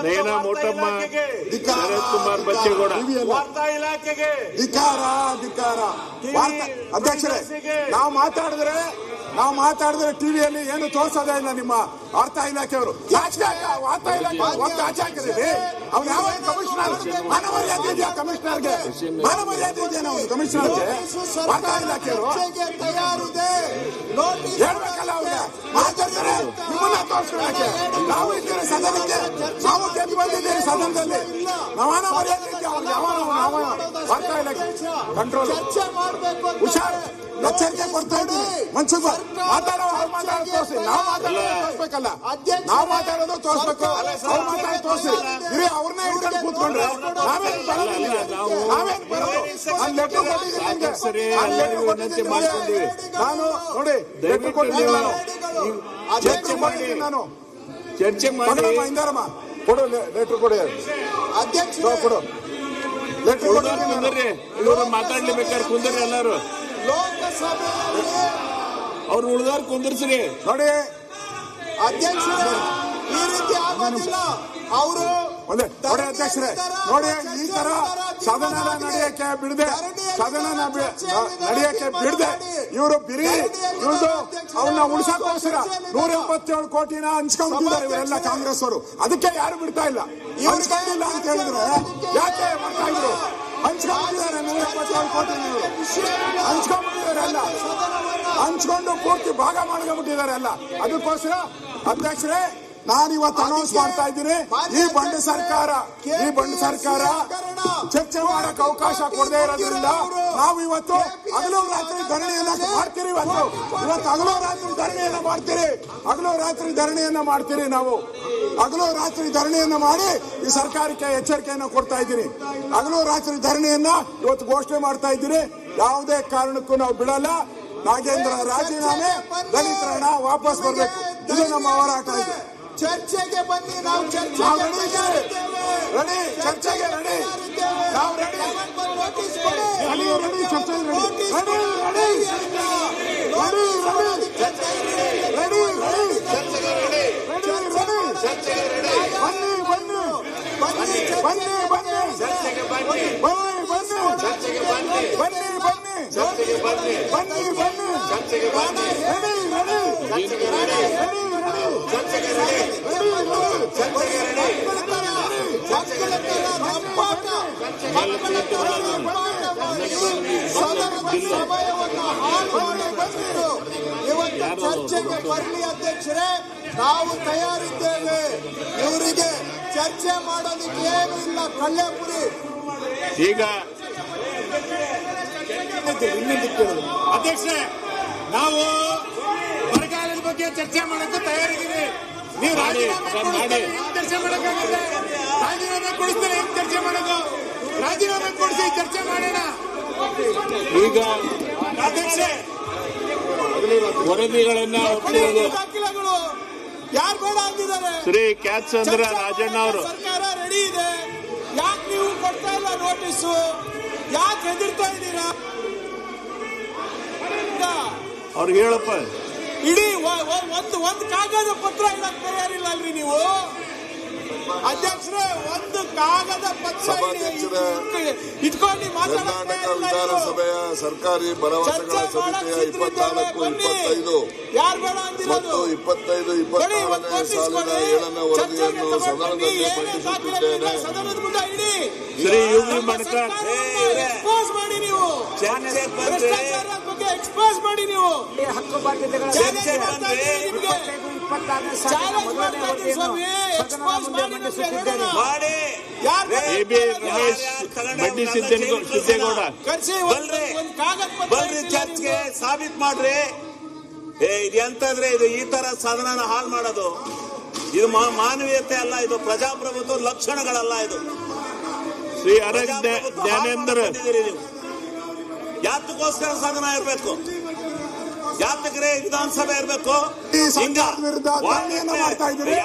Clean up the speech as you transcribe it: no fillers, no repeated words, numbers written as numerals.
ನಯನಾ ಮೋಟಮ್ಮ, ಶರತ್ ಕುಮಾರ್ ಬಚ್ಚೇಗೌಡ, ವಾರ್ತಾ ಇಲಾಖೆಗೆ ಧಿಕ್ಕಾರ. ಅಧ್ಯಕ್ಷರೇ, ನಾವು ಮಾತಾಡಿದ್ರೆ ಟಿವಿಯಲ್ಲಿ ಏನು ತೋರಿಸೋದೇ ಇಲ್ಲ ನಿಮ್ಮ ವಾರ್ತಾ ಇಲಾಖೆಯವರು. ವಾರ್ತಾ ಇಲಾಖೆ ಆಚೆ ಹಾಕಿದ್ರಿ. ಅವ್ರು ಯಾವ ಕಮಿಷನರ್? ಮಾನವರ್ಯಾದೆ ಇದೆಯಾ ಕಮಿಷನರ್ಗೆ? ಮಾನವರ್ಯಾದೆ ಇದೆಯಾ ನಾವು ಕಮಿಷನರ್ಗೆ? ವಾರ್ತಾ ಇಲಾಖೆಯವರು ಹೇಳ್ಬೇಕಲ್ಲ ಅವ್ರಿಗೆ. ಮಾತಾಡ್ತಾರೆ ನಿಮ್ಮನ್ನ ತೋರಿಸ್ಕೊಳಕ್ಕೆ. ನಾವು ಇದ್ದೇವೆ ಸದನಕ್ಕೆ, ನಾವು ಗೆದ್ದು ಬಂದಿದ್ದೇವೆ ಸದನದಲ್ಲಿ. ಮಾನವರ್ಯಾದೆ ಇದೆಯಾ ಅವ್ರಿಗೆ? ಯಾವ ವಾರ್ತಾ ಇಲಾಖೆ ಕಂಟ್ರೋಲ್ ಹುಷಾರ್ ಎಚ್ಚರಿಕೆ ಕೊಡ್ತಾ ಇದ್ದೀವಿ. ಮನ್ಸುಖ ಮಾತಾಡೋದು ತೋರಿಸಿ. ನಾವು ತೋರಿಸ್ಬೇಕಲ್ಲ, ನಾವು ಮಾತಾಡೋದು ತೋರಿಸ್ಬೇಕು. ಅವ್ರು ಮಾತಾಡೋದು ತೋರಿಸಿ. ಇರೇ ಅವ್ರನ್ನೇ ಹಿಡ್ಕೊಂಡು ಕೂತ್ಕೊಂಡ್ರೆ ನಾವೇನು ಬರೋದು? ನಾನು ಲೆಟರ್ ಕೊಟ್ಟಿದ್ದೀನಿ. ನಾನು ನೋಡಿ ಲೆಟರ್ ಕೊಟ್ಟಿದ್ದೀನಿ. ನಾನು ಚರ್ಚೆ ಮಾಡಿ ಇಂದಾರಮ್ಮ ಕೊಡು ಲೆಟರ್ ಕೊಡಿ. ಅಧ್ಯಕ್ಷ ಕೊಡು ಲೆಟರ್ ಕುಂದರ್ರಿ. ಇವರು ಮಾತಾಡ್ಲೇಬೇಕಾದ್ರೆ ಕುಂದರ್ರಿ ಎಲ್ಲಾರು. ಅವ್ರು ಉಳಿದವ್ರು ಕುಂದರ್ಸ್ರಿ. ನೋಡಿ ಅಧ್ಯಕ್ಷರೇ, ಈ ರೀತಿ ಆಗೋದಿಲ್ಲ. ಅವರು ನೋಡಿ ಅಧ್ಯಕ್ಷರೇ, ನೋಡಿ ಈ ತರ ಸದನ ನಡೆಯಕ್ಕೆ ಬಿಡದೆ ಇವರು ಬಿರಿ ಇವ್ರದ್ದು ಅವ್ರನ್ನ ಉಳಿಸೋಕೋಸ್ಕರ 177 ಕೋಟಿನ ಹಂಚ್ಕೊಂಡ್ಬಿಟ್ಟಿದ್ದಾರೆ ಇವರೆಲ್ಲ ಕಾಂಗ್ರೆಸ್ ಅವರು. ಅದಕ್ಕೆ ಯಾರು ಬಿಡ್ತಾ ಇಲ್ಲ. ಹಂಚ್ಕೊಂಡಿಲ್ಲ ಅಂತ ಹೇಳಿದ್ರೆ ಯಾಕೆ ಮಾಡ್ತಾ ಇದ್ರು? ಹಂಚ್ಕೊಂಡ್ಬಿಟ್ಟಿದ್ದಾರೆ 177 ಕೋಟಿ ಹಂಚ್ಕೊಂಡ್ಬಿಟ್ಟಿದ್ದಾರೆ ಎಲ್ಲ. ಹಂಚ್ಕೊಂಡು ಪೂರ್ತಿ ಭಾಗ ಮಾಡ್ಕೊಂಡ್ಬಿಟ್ಟಿದ್ದಾರೆ ಎಲ್ಲ. ಅದಕ್ಕೋಸ್ಕರ ಅಧ್ಯಕ್ಷರೇ, ನಾನಿವತ್ತು ಅನೌನ್ಸ್ ಮಾಡ್ತಾ ಇದ್ದೀನಿ, ಈ ಬಂಡ ಸರ್ಕಾರ ಚರ್ಚೆ ಮಾಡಕ್ಕೆ ಅವಕಾಶ ಕೊಡದೇ ಇರೋದ್ರಿಂದ ನಾವು ಇವತ್ತು ಹಗಲು ರಾತ್ರಿ ಧರಣಿಯನ್ನ ಮಾಡ್ತೀರಿ. ಇವತ್ತು ಹಗಲು ರಾತ್ರಿ ಧರಣಿಯನ್ನ ಮಾಡ್ತೀರಿ. ನಾವು ಹಗಲು ರಾತ್ರಿ ಧರಣಿಯನ್ನ ಮಾಡಿ ಈ ಸರ್ಕಾರಕ್ಕೆ ಎಚ್ಚರಿಕೆಯನ್ನ ಕೊಡ್ತಾ ಇದ್ದೀನಿ. ಹಗಲು ರಾತ್ರಿ ಧರಣಿಯನ್ನ ಇವತ್ತು ಘೋಷಣೆ ಮಾಡ್ತಾ ಇದ್ದೀನಿ. ಯಾವುದೇ ಕಾರಣಕ್ಕೂ ನಾವು ಬಿಡಲ್ಲ. ನಾಗೇಂದ್ರ ರಾಜೀನಾಮೆ, ದಲಿತರ ಹಣ ವಾಪಸ್ ಬರಬೇಕು. ಇದು ನಮ್ಮ ಹೋರಾಟ ಇದೆ. ಚರ್ಚೆಗೆ ಬನ್ನಿ. ನಾವು ಚರ್ಚೆಗೆ ರೆಡಿ. ನಾವು ರೆಡಿ. ಇವತ್ತು ಚರ್ಚೆಗೆ ಬರಲಿ ಅಧ್ಯಕ್ಷರೇ, ನಾವು ತಯಾರಿದ್ದೇವೆ. ಇವರಿಗೆ ಚರ್ಚೆ ಮಾಡೋದಕ್ಕೆ ಏನು ಇಲ್ಲ. ಕಳ್ಳೆಪುರಿ ಈಗ ಅಧ್ಯಕ್ಷರೇ, ನಾವು ಬರಗಾಲದ ಬಗ್ಗೆ ಚರ್ಚೆ ಮಾಡಕ್ಕೆ ತಯಾರಿದ್ದೀವಿ. ನೀವು ರಾಜೀನಾಮೆ ಚರ್ಚೆ ಮಾಡಕ್ಕಾಗುತ್ತೆ. ರಾಜೀನಾಮೆ ಕೊಡಿಸ್ತಾರೆ. ಹೆಂಗ್ ಚರ್ಚೆ ಮಾಡೋದು? ರಾಜೀನಾಮೆ ಕೊಡಿಸಿ ಚರ್ಚೆ ಮಾಡೋಣ. ಈಗ ಅಧ್ಯಕ್ಷರೇ, ವರದಿಗಳನ್ನ ದಾಖಲೆಗಳು ಯಾರು ಬೇಡ ಅಂದಿದ್ದಾರೆ? ಶ್ರೀ ಕ್ಯಾತ್ಸಂದ್ರ ರಾಜಣ್ಣ ಅವರು. ಸರ್ಕಾರ ರೆಡಿ ಇದೆ. ಯಾಕೆ ನೀವು ಕೊಡ್ತಾ ಇಲ್ಲ ನೋಟಿಸು? ಯಾಕೆ ಹೆದರ್ತಾ ಇದ್ದೀರಾ? ಅವ್ರಿಗೆ ಹೇಳಪ್ಪ. ಇಡೀ ಒಂದು ಕಾಗದ ಪತ್ರ ಇಡಕ್ ತಯಾರಿಲ್ಲ ಅಲ್ರಿ ನೀವು? ಅಧ್ಯಕ್ಷರೇ, ಒಂದು ಕಾಗದ ಪತ್ರ ಇಟ್ಕೊಂಡು ಕರ್ನಾಟಕ ವಿಧಾನಸಭೆಯ ಸರ್ಕಾರಿ ಭರವಸೆಗಳ ಸಮಿತಿಯ 24, 25 ಮತ್ತು 25, 26ನೇ ಸಾಲಿನ 7ನೇ ವರದಿಯನ್ನು ಸದನದಲ್ಲಿ ಮಂಡಿಸುತ್ತಿದ್ದೇನೆ. ಶ್ರೀ ಯುವಿ ಮಣಕಾರ್ ಎಕ್ಸ್ಪೋಸ್ ಮಾಡಿ ನೀವು. ಭ್ರಷ್ಟಾಚಾರದ ಬಗ್ಗೆ ಎಕ್ಸ್ಪೋಸ್ ಮಾಡಿ ನೀವು. ಸಿದ್ದೇಗೌಡ ಬಲ್ರಿ ಚರ್ಚ್ಗೆ ಸಾಬೀತ್ ಮಾಡ್ರಿ. ಇದು ಎಂತಂದ್ರೆ ಇದು ಈ ತರ ಸದನ ಹಾಳು ಮಾಡೋದು. ಇದು ಮಾನವೀಯತೆ ಅಲ್ಲ. ಇದು ಪ್ರಜಾಪ್ರಭುತ್ವ ಲಕ್ಷಣಗಳಲ್ಲ. ಇದು ಶ್ರೀ ಅರವಿಂದ ಜ್ಞಾನೇಂದ್ರ. ಯಾತಕ್ಕೋಸ್ಕರ ಸದನ ಇರಬೇಕು? ಯಾತಕ್ರೆ ವಿಧಾನಸಭೆ ಇರಬೇಕು? ವಿರುದ್ಧ ಧರಣಿಯನ್ನ ಮಾಡ್ತಾ ಇದ್ದೀರಿ.